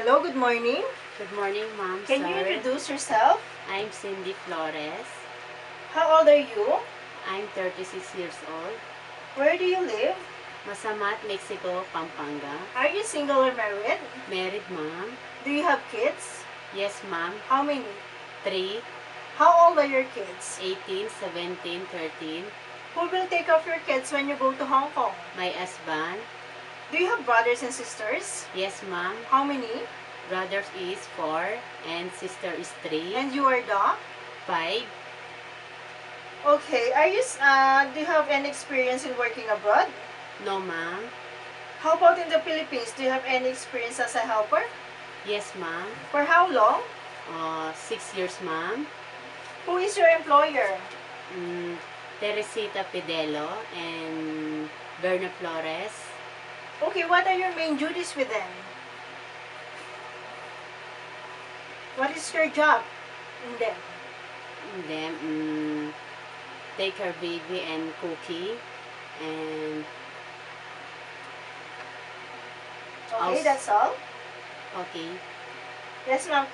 Hello, good morning. Good morning, ma'am, Can you sir. introduce yourself? I'm Cindy Flores. How old are you? I'm 36 years old. Where do you live? Masamat, Mexico, Pampanga. Are you single or married? Married, ma'am. Do you have kids? Yes, ma'am. How many? 3, How old are your kids? 18, 17, 13. Who will take off your kids when you go to Hong Kong? My husband. Do you have brothers and sisters? Yes, ma'am. How many? Brothers is 4 and sister is 3. And you are the? 5. Okay, do you have any experience in working abroad? No, ma'am. How about in the Philippines? Do you have any experience as a helper? Yes, ma'am. For how long? 6 years, ma'am. Who is your employer? Teresita Pidelo and Berna Flores. Okay, what are your main duties with them? What is your job in them? Then take her baby and cooking and Okay, that's all? okay. Yes, ma'am.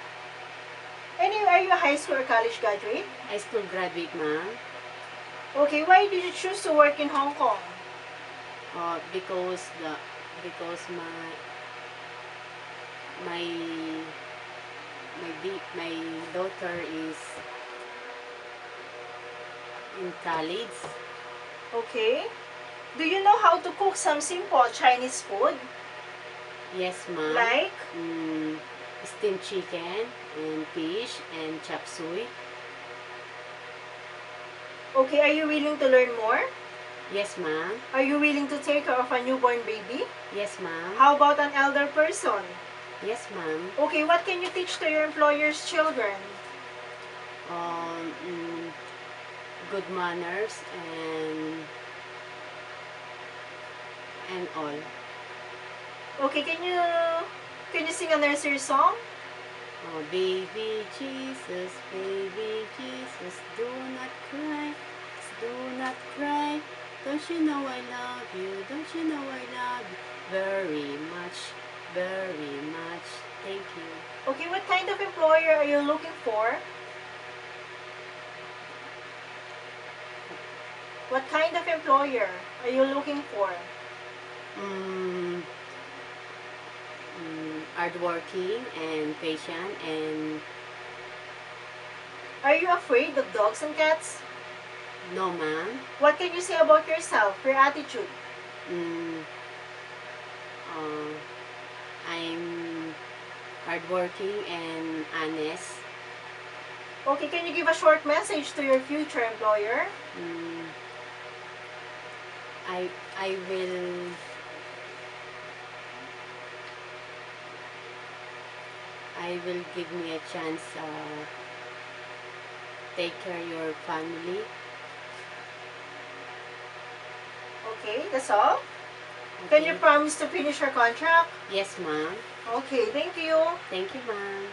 Anyway, are you a high school or college graduate? High school graduate, ma'am. Okay, why did you choose to work in Hong Kong? Because my my daughter is in college. Okay. Do you know how to cook some simple Chinese food? Yes, ma'am. Like? Steamed chicken and fish and chop suey. Okay, are you willing to learn more? Yes, ma'am. Are you willing to take care of a newborn baby? Yes, ma'am. How about an elder person? Yes, ma'am. Okay, what can you teach to your employer's children? Good manners and all. Okay, can you sing a nursery song? Oh, baby Jesus, do not cry, do not cry. Don't you know I love you? Don't you know I love you very much, very much. Thank you. Okay, what kind of employer are you looking for? What kind of employer are you looking for? Hardworking and patient and Are you afraid of dogs and cats? no, ma'am. What can you say about yourself, your attitude? Mm, uh, I'm hardworking and honest. Okay, can you give a short message to your future employer? Mm, I will give me a chance take care your family. Okay, that's all? Can you Okay. promise to finish your contract? Yes, ma'am. Okay, thank you. Thank you, ma'am.